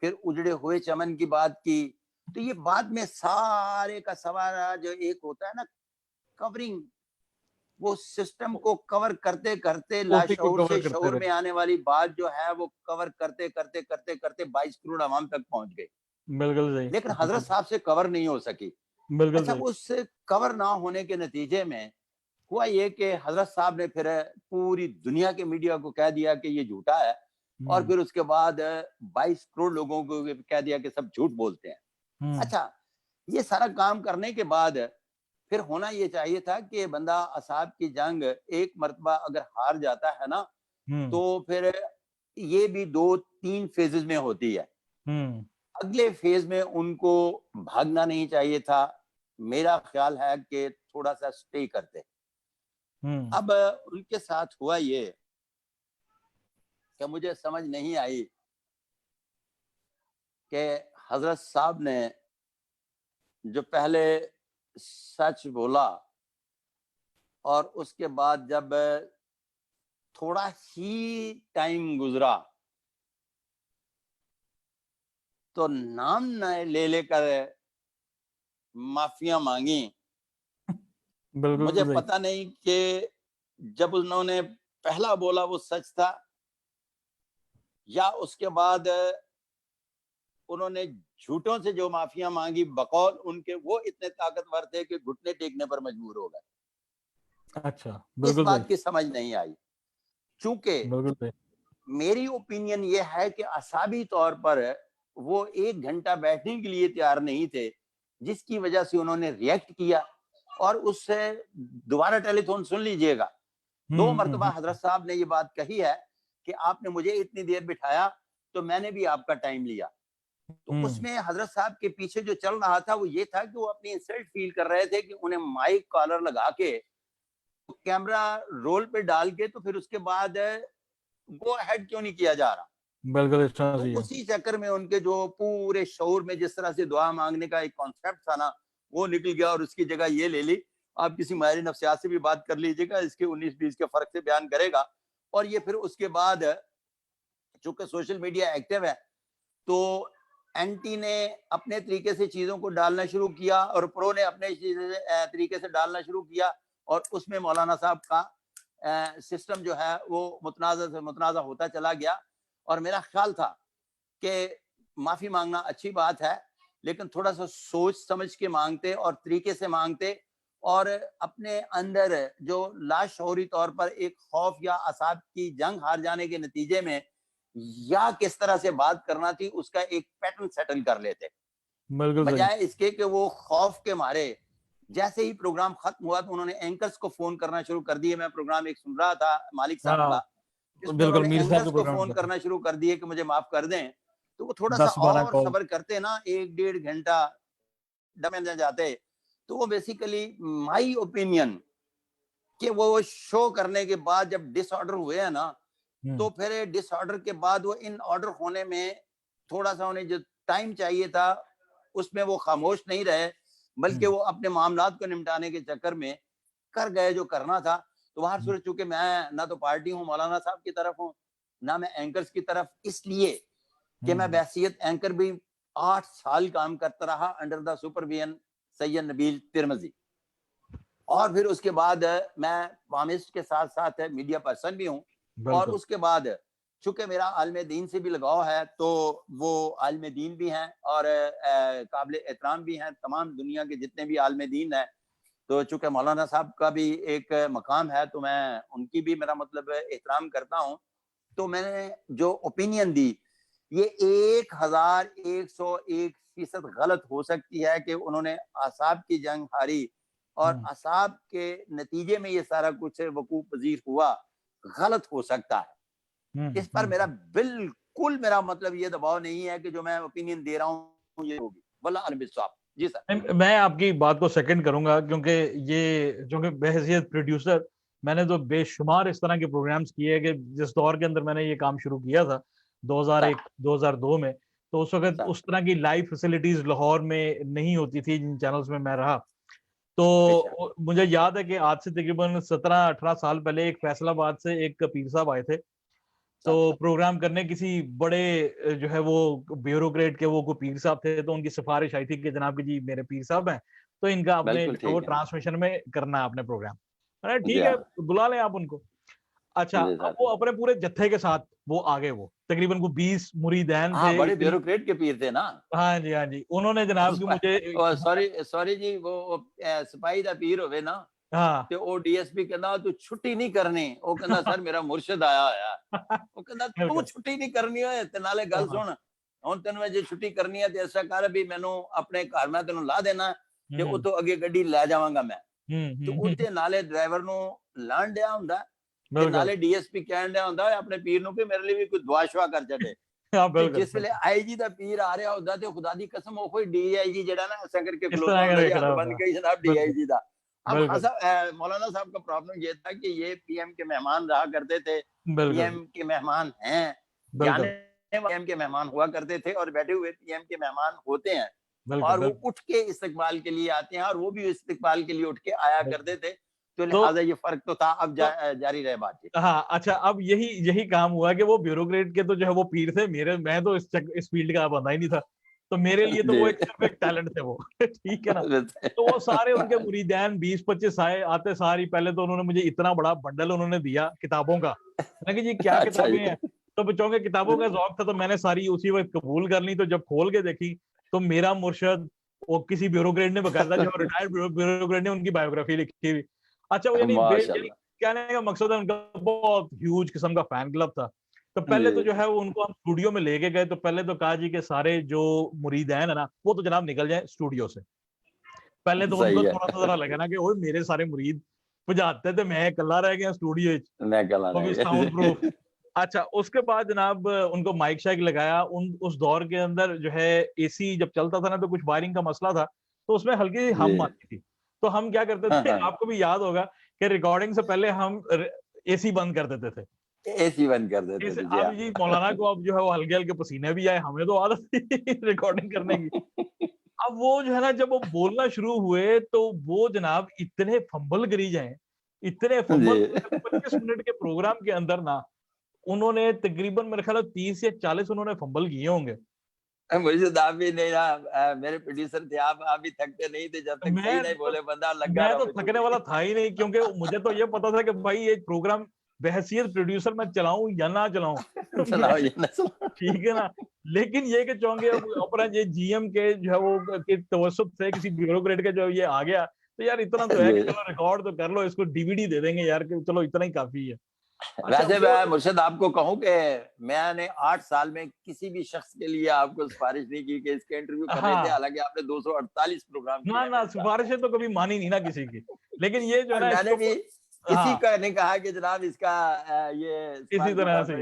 फिर उजड़े हुए चमन की बात की, तो ये बाद में सारे का सारा जो एक होता है ना कवरिंग, वो सिस्टम को कवर करते-करते टॉपिक को लाशऊर कवर से करते शऊर में रहे। आने वाली बात जो है वो कवर करते 22 करोड़ अवाम तक पहुँच गई। बिल्कुल सही, लेकिन हज़रत बिल्कुल, साहब से कवर नहीं हो सकी। बिल्कुल अच्छा, सही। उस कवर ना होने के नतीजे में हुआ ये कि हज़रत साहब ने फिर पूरी दुनिया के मीडिया को कह दिया कि ये झूठा है, और हुँ, फिर उसके बाद 22 करोड़ लोगों को कह दिया कि सब झूठ बोलते हैं। हुँ, अच्छा, ये सारा काम करने के बाद फिर होना ये चाहिए था कि बंदा असाब की जंग एक मर्तबा अगर हार जाता है ना, हुँ, तो फिर ये भी 2-3 फेजेज़ में होती है। हुँ, अगले फेज़ में उनको भागना नहीं चाहिए था। मेरा ख़्याल है कि थोड़ा-सा स्टे करते। हुँ, अब उनके साथ हुआ ये कि मुझे समझ नहीं आई कि हज़रत साहब ने जो पहले सच बोला, और उसके बाद जब थोड़ा ही टाइम गुज़रा, तो नाम न ले लेकर माफ़ियाँ माँगी। मुझे बिल्कुल सही। पता नहीं कि जब उन्होंने पहला बोला वो सच था, या उसके बाद उन्होंने झूठों से जो माफ़ियाँ माँगी बकौल उनके, वो इतने ताकतवर थे कि घुटने टेकने पर मजबूर हो गए। अच्छा, इस बिल्कुल सही, बात की समझ नहीं आई। चूँकि बिल्कुल सही। मेरी ओपिनियन ये है कि असाबी तौर पर वो 1 घंटा बैठने के लिए तैयार नहीं थे, जिसकी वजह से उन्होंने रिएक्ट किया, और उससे दोबारा टेलीफ़ोन सुन लीजिएगा। 2 हुँ, मर्तबा हुँ, हज़रत साहब ने ये बात कही है कि आपने मुझे इतनी देर बिठाया, तो मैंने भी आपका टाइम लिया। तो हुँ, उसमें हज़रत साहब के पीछे जो चल रहा था वो ये था कि वो अपनी इंसल्ट फ़ील कर रहे थे कि उन्हें माइक कॉलर लगा के, कैमरा रोल पे डाल के, तो फिर उसके बाद गो अहेड क्यों नहीं किया जा रहा? बिल्कुल इस तरह तो से ही है। उसी चक्कर में उनके जो पूरे शऊर में जिस तरह से दुआ माँगने का एक कॉन्सेप्ट था ना, वो निकल गया और उसकी जगह ये ले ली। आप किसी माहिर नफ्सियात से भी बात कर लीजिएगा, इसके 19-20 के फ़र्क से बयान करेगा। और ये फिर उसके बाद चूँकि सोशल मीडिया एक्टिव है, तो एंटी ने अपने तरीके से चीज़ों को डालना शुरू किया और प्रो ने अपने चीज़ें तरीके से डालना शुरू किया, और उसमें मौलाना साहब का सिस्टम जो है वो मुतनाज़ा से मुतनाज़ा होता चला गया। और मेरा ख़्याल था कि माफ़ी माँगना अच्छी बात है, लेकिन थोड़ा-सा सोच समझ के माँगते और तरीके से माँगते, और अपने अंदर जो लाशऊरी तौर पर एक खौफ या असाब की जंग हार जाने के नतीजे में या किस तरह से बात करना थी, उसका एक पैटर्न सेटल कर लेते। बिल्कुल सही। बजाय इसके कि वो खौफ के मारे जैसे ही प्रोग्राम खत्म हुआ, तो उन्होंने एंकर्स को फ़ोन करना शुरू कर दिए। मैं प्रोग्राम एक सुन रहा था मालिक साहब हाँ, का, जिसमें बिल्कुल उन्होंने मीर साहब एंकर्स के को प्रोग्राम फ़ोन में था। करना शुरू कर दिए कि मुझे माफ़ कर दें। तो वो थोड़ा-सा 10-12 और कॉल। सब्र करते ना 1 डेढ़ घंटा, में जाते तो वो बेसिकली माय ओपिनियन कि वो शो करने के बाद जब डिसऑर्डर हुए हैं ना, तो फिर डिसऑर्डर के बाद वो इन ऑर्डर होने में थोड़ा सा उन्हें जो टाइम चाहिए था उसमें वो खामोश नहीं रहे, बल्कि वो अपने मामलात को निपटाने के चक्कर में कर गए जो करना था। तो वहां सूरत चूंकि मैं ना तो पार्टी हूँ मौलाना साहब की तरफ हूँ, ना मैं एंकर्स की तरफ, इसलिए कि मैं बहसियत एंकर भी 8 साल काम करता रहा under the supervision Syed Nabeel Tirmizi, और फिर उसके बाद मैं पामिस्ट के साथ साथ मीडिया पर्सन भी हूँ, और उसके बाद चूंकि मेरा आलम दीन से भी लगाव है, तो वो आलम दीन भी हैं और काबिल एहतराम भी हैं, तमाम दुनिया के जितने भी आलम दीन हैं, तो चूंकि मौलाना साहब का भी एक मकाम है, तो मैं उनकी भी मेरा मतलब एहतराम करता हूँ। तो मैंने जो ओपिनियन दी ये 1101% गलत हो सकती है कि उन्होंने असाब की जंग हारी और असाब के नतीजे में ये सारा कुछ वकूफ पजीर हुआ, गलत हो सकता है। इस पर मेरा बिल्कुल मेरा मतलब ये दबाव नहीं है कि जो मैं ओपिनियन दे रहा हूँ ये होगी, वल्लाह अलम बिस्वाब। जी सर, मैं आपकी बात को सेकंड करूंगा, क्योंकि ये जो कि बहैसियत प्रोड्यूसर मैंने तो बेशुमार इस तरह के प्रोग्राम्स किए कि जिस दौर के अंदर मैंने ये काम शुरू किया था 2001-2002 में, तो उस वक्त उस तरह की लाइव फैसिलिटीज लाहौर में नहीं होती थी जिन चैनल्स में मैं रहा। तो मुझे याद है कि आज से तकरीबन 17-18 साल पहले एक फैसलाबाद से एक पीर साहब आए थे, तो प्रोग्राम करने किसी बड़े जो है वो ब्यूरोक्रेट के वो पीर साहब थे, तो उनकी सिफारिश आई थी कि जनाब जी मेरे पीर साहब हैं, तो इनका अपने वो ट्रांसमिशन में करना है अपने प्रोग्राम। अरे ठीक है, बुला लें आप उनको। अच्छा, अब वो अपने पूरे जत्थे के साथ वो आगे, वो तकरीबन को 20 मुरीदैन थे, बड़े ब्यूरोक्रेट के पीर थे ना। हाँ जी, हाँ जी। उन्होंने जनाब की मुझे सॉरी जी, वो सिपाही दा पीर होवे ना, हाँ, ते ओ डीएसपी कहंदा तू छुट्टी नहीं करनी, ओ कहंदा सर मेरा मुर्शिद आया होया, ओ कहंदा तू छुट्टी नहीं करनी होए ते नाले गल सुन, हुन तेन मैं जे छुट्टी करनी है ते ऐसा कर भी मैनू अपने घर मैं तेन ला देना ते उतो अगे गड्डी ले जावांगा मैं, तो उत्ते नाले ड्राइवर नु लाण दिया हुंदा ते नाले डीएसपी कहण दिया हुंदा अपने पीर नु कि मेरे लिए भी कोई दुआ शुआ कर छड़े। जिस वेले आईजी दा पीर आ रहा हुंदा ते खुदा दी कसम ओ कोई डीआईजी जेड़ा ना ऐसा करके खलोता हुंदा या हथ बंद के जनाब डीआईजी दा। अब मौलाना साहब का प्रॉब्लम ये था कि ये पीएम के मेहमान रहा करते थे, पीएम के मेहमान हैं, जाने पीएम के मेहमान हुआ करते थे और बैठे हुए पीएम के मेहमान होते हैं, और वो उठ के इस्तकबाल के लिए आते हैं, और वो भी इस्तकबाल के लिए उठ के आया करते थे, तो लिहाजा ये फर्क तो था। अब जारी रहे बातचीत। हाँ, अच्छा, अब यही काम हुआ कि वो ब्यूरोक्रेट के तो जो है वो पीर थे, मैं तो इस फील्ड का बंदा ही नहीं था, तो मेरे लिए तो वो सिर्फ एक टैलेंट थे वो ठीक है ना। तो वो सारे उनके मुरीदैन 20-25 आते सारी, पहले तो उन्होंने मुझे इतना बड़ा बंडल उन्होंने दिया किताबों का, कि जी क्या किताबें हैं, तो बच्चों के किताबों का शौक था, तो मैंने सारी उसी वक्त कबूल कर ली। तो जब खोल के देखी तो मेरा मुर्शद वो किसी ब्यूरोक्रेट ने बकायदा जो रिटायर्ड ब्यूरोक्रेट ने उनकी बायोग्राफी लिखी हुई। अच्छा, वो यानी कहने का मकसद है उनका बहुत ह्यूज किस्म का फैन क्लब था। तो पहले तो जो है वो उनको हम स्टूडियो में लेके गए, तो पहले तो कहा जी के सारे जो मुरीदैन है ना वो तो जनाब निकल जाए स्टूडियो से। पहले तो उनको थोड़ा सा जरा लगा ना कि ओए मेरे सारे मुरीद बजाते थे, मैं कल्ला रह गया स्टूडियो साउंड प्रूफ। अच्छा, उसके बाद जनाब उनको माइक शाइक लगाया। उस दौर के अंदर जो है एसी जब चलता था ना तो कुछ वायरिंग का मसला था, तो उसमें हल्की हम आती थी, तो हम क्या करते थे, आपको भी याद होगा कि रिकॉर्डिंग से पहले हम एसी बंद कर देते थे, एसी बंद कर देते थे। अब जी मौलाना को अब जो है वो हल्के हल्के पसीने भी आए, हमें तो आदत थी रिकॉर्डिंग करने की। अब वो जो है ना जब वो बोलना शुरू हुए तो वो जनाब इतने फंबल करी जाए, इतने फंबल 25 मिनट के प्रोग्राम के अंदर ना उन्होंने तकरीबन मेरे ख्याल 30 या 40 उन्होंने फंबल किए होंगे। मुझे आप भी नहीं ना, मेरे प्रोड्यूसर थे, आप भी थकते नहीं थे जब तक सही नहीं बोले बंदा लगा। मैं तो थकने वाला था ही नहीं, क्योंकि मुझे तो ये पता था कि भाई ये प्रोग्राम बहसियत प्रोड्यूसर मैं चलाऊं या ना चलाऊं ठीक है ना। लेकिन ये कि चौंके अपना ये जीएम के जो है वो के तवज्जुह से किसी ब्यूरोक्रेट के जो ये आ गया, तो यार इतना तो है कि चलो रिकॉर्ड तो कर लो, इसको डीवीडी दे देंगे यार कि चलो इतना ही काफी है। वैसे मैं मुर्शिद आपको कहूं कि मैंने 8 साल में किसी भी शख्स के लिए आपको सिफारिश नहीं की कि इसके इंटरव्यू करने थे, हालांकि आपने 248 प्रोग्राम किए। ना सिफारिशें तो कभी मानी नहीं ना किसी की, लेकिन ये जो है मैंने भी किसी का नहीं कहा कि जनाब इसका ये इसी तरह से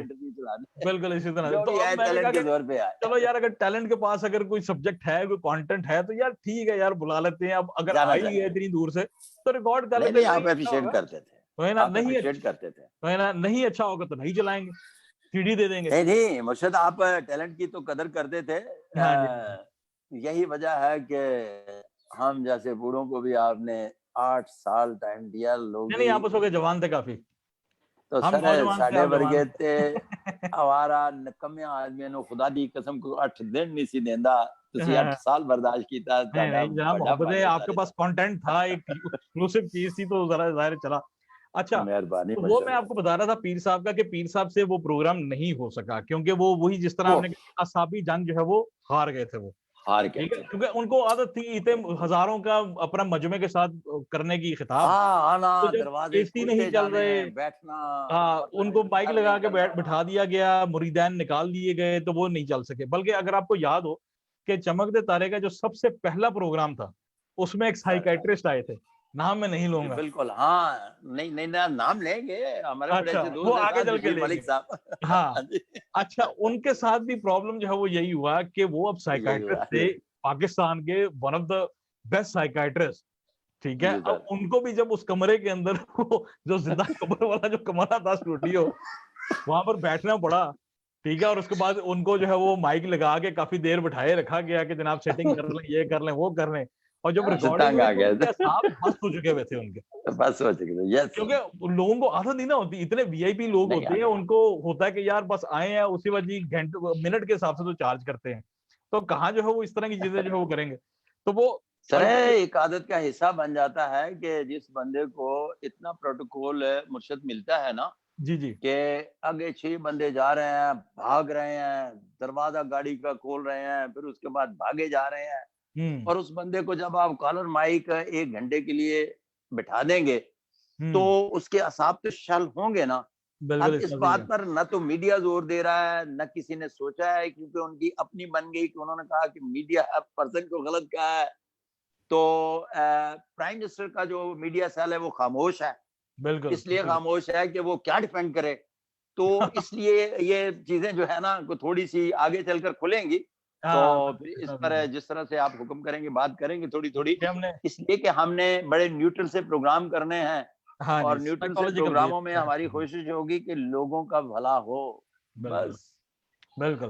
चलाने, बिल्कुल इसी तरह। जो तो भी अब है मैंने कहा टैलेंट के कि जोर पे आए। चलो यार, अगर टैलेंट के पास अगर कोई सब्जेक्ट है, कोई कंटेंट है, तो यार ठीक है यार, बुला लेते हैं। अब अगर आ जाना ही चाहिए। गए इतनी दूर से, तो रिकॉर्ड कर नहीं लेते नहीं, हैं, आप नहीं अच्छा अप्रिशिएट होगा करते थे, तो है ना, आप नहीं अप्रिशिएट करते थे। तो है ना, नहीं अच्छा होगा तो नहीं चलाएंगे, सीढ़ी दे देंगे। नहीं नहीं मुर्शद, आप टैलेंट की तो कदर करते थे। हाँ जी। यही वजह है कि हम जैसे बूढ़ों को भी आपने 8 साल टाइम दिया, लोग नहीं भी आप उस वक्त जवान थे काफी, तो हम सर नौजवान थे, साढ़े आप जवान वर्गे ते थे। आवारा नकम्या आदमी नु खुदा दी कसम को 8 दिन नहीं सी देंदा, तुसी 8 साल बर्दाश्त कीता, नहीं ਤੁਹਾਡਾ नहीं जनाब, बड़ा मोहब्बत है, फर्ज है आपके सारे पास दा। कंटेंट था, एक एक्सक्लूसिव चीज थी, तो जरा जाहिर चला। अच्छा, मेहरबानी तो वो मैं माशाल्लाह। आपको बता रहा था पीर साहब का, कि पीर साहब से वो प्रोग्राम नहीं हो सका, क्योंकि वो वही जिस तरह वो आपने कहा, असाबी जंग जो है वो हार गए थे वो। हार गए ठीक है, थे। क्योंकि उनको आदत थी इतने हजारों का अपना मजमे के साथ करने की खिताब। हाँ, आना, तो जब दरवाजे एसी नहीं खुलते चल जाने रहे, हैं, बैठना, हाँ, मतलब उनको माइक घर लगा नहीं के चलना। बिठा दिया गया, मुरीदैन निकाल दिए गए, तो वो नहीं चल सके। बल्कि अगर आपको याद हो कि चमक दे तारे का जो सबसे पहला प्रोग्राम था, उसमें एक सर साइकियाट्रिस्ट आए थे, नाम मैं नहीं जी लूंगा। बिल्कुल, हाँ, नहीं नहीं ना, नाम लेंगे, हमारे बड़े अच्छा, अच्छे वो दोस्त हैं आगे साहब चल के बशीर लेंगे। मलिक साहब। हाँ, हाँ जी, अच्छा, उनके साथ भी प्रॉब्लम जो है वो यही हुआ कि वो अब यही साइकियाट्रिस्ट हुआ। थे, पाकिस्तान के one of the best psychiatrist. ठीक है, जी अब सर। उनको भी जब उस कमरे के अंदर वो जो जिंदा कब्र वाला जो कमरा था स्टूडियो, वहां पर बैठना पड़ा। ठीक है, और उसके बाद उनको जो है वो माइक लगा के काफी देर बिठाए रखा गया कि जनाब सेटिंग कर लें, ये कर लें, वो कर लें। और जब अच्छा, रिकॉर्डिंग तंग हुई आ तो गया उनके था। साहब बस हो चुके हुए थे उनके, बस हो चुके थे, यस। क्योंकि लोगों को आदत नहीं ना होती, इतने वीआईपी लोग नहीं होते हैं, आते। उनको होता है कि यार बस आए हैं, उसी वजह घंटे मिनट के हिसाब से तो चार्ज करते हैं, तो कहाँ जो है वो इस तरह की चीजें जो है वो करेंगे, तो वो सर अल्टीमेटली। एक आदत का हिस्सा बन जाता है कि जिस बंदे को इतना प्रोटोकॉल मुर्शद मिलता है ना, जी जी। कि आगे 6 बंदे जा रहे हैं, भाग रहे हैं, दरवाजा गाड़ी का खोल रहे हैं, फिर उसके बाद भागे जा रहे हैं, हम्म और उस बंदे को जब आप कॉलर माइक 1 घंटे के लिए बिठा देंगे, तो हम्म। उसके असाब तो शल होंगे ना। बिल्कुल अब इस इस तरह से ही बात है। पर न तो मीडिया जोर दे रहा है, न किसी ने सोचा है, क्योंकि उनकी अपनी बन गई कि उन्होंने कहा कि मीडिया हर पर्सन को गलत कहा है। तो प्राइम मिनिस्टर का जो मीडिया सेल है वो खामोश है, बिल्कुल इसलिए बिल्कुल। खामोश है कि वो क्या डिफेंड करे। तो इसलिए ये चीजें जो है ना थोड़ी सी आगे चलकर खुलेंगी, तो हाँ, फिर इस इस तरह पर से। जिस तरह से आप हुक्म करेंगे बात करेंगे थोड़ी थोड़ी, ये हमने, इसलिए कि हमने बड़े न्यूट्रल से प्रोग्राम करने हैं, हाँ जी, और न्यूट्रल से साइकोलॉजिकल बेस प्रोग्रामों में पे। हमारी कोशिश होगी कि लोगों का भला हो, बिल्कुल बस बिल्कुल।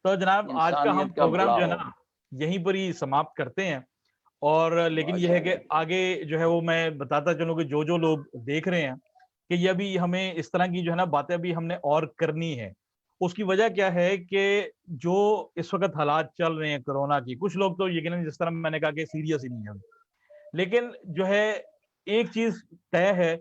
तो जनाब आज का हम इंसानियत का प्रोग्राम भला जो है हो। ना यहीं पर ही समाप्त करते हैं। और लेकिन यह है कि माशाल्लाह। आगे जो है वो मैं बताता चलूँ कि जो लोग देख रहे हैं कि ये अभी हमें इस तरह की जो है ना बातें अभी हमने और करनी है। उसकी वजह क्या है कि जो इस वक्त हालात चल रहे हैं कोरोना की, कुछ लोग तो यकीनन जिस तरह मैंने कहा कि सीरियस ही नहीं है, लेकिन जो है एक चीज तय है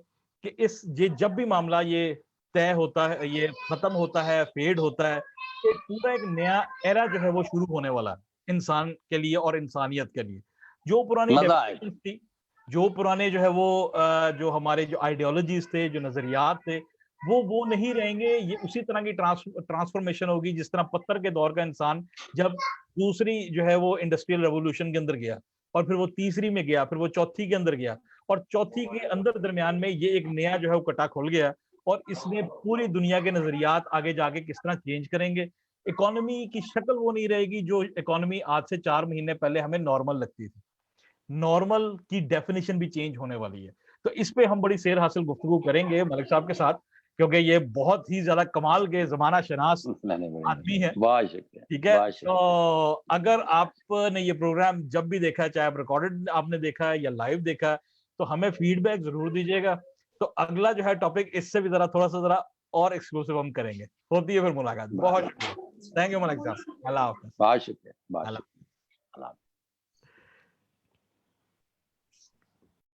कि इस ये जब भी मामला ये तय होता है, ये खत्म होता है, फेड होता है, एक पूरा एक नया एरा जो है वो शुरू होने वाला है इंसान के लिए और इंसानियत के लिए। जो पुरानी मजा आएगा। डेफिनेशन थी, जो पुराने जो है वो जो हमारे जो आइडियोलॉजीज थे, जो नजरियात थे, वो नहीं रहेंगे। ये उसी तरह की ट्रांसफॉर्मेशन होगी जिस तरह पत्थर के दौर का इंसान जब दूसरी जो है वो इंडस्ट्रियल रेवोल्यूशन के अंदर गया, और फिर वो तीसरी में गया, फिर वो चौथी के अंदर गया, और चौथी के अंदर दरमियान में ये एक नया जो है वो कटा खुल गया, और इसने पूरी दुनिया के नजरियात आगे जाके किस तरह चेंज करेंगे। इकोनॉमी की शक्ल वो नहीं रहेगी जो इकोनॉमी आज से 4 महीने पहले हमें नॉर्मल लगती थी। नॉर्मल की डेफिनेशन भी चेंज होने वाली है। तो इस पे हम बड़ी सेर हासिल गुफ्तगू करेंगे मलिक साहब के साथ, क्योंकि ये बहुत ही ज्यादा कमाल के जमाना शनास आदमी है। बहुत शुक्रिया, ठीक है, बहुत तो शुक्रिया। अगर आपने ये प्रोग्राम जब भी देखा है, चाहे आप रिकॉर्डेड आपने देखा है या लाइव देखा है, तो हमें फीडबैक जरूर दीजिएगा। तो अगला जो है टॉपिक इससे भी जरा थोड़ा सा जरा और एक्सक्लूसिव हम करेंगे। होती है फिर मुलाकात। बहुत शुक्रिया। थैंक यू मलिक साहब। अल्लाह हाफिज। बहुत शुक्रिया, बहुत अल्लाह। शुक्रिया।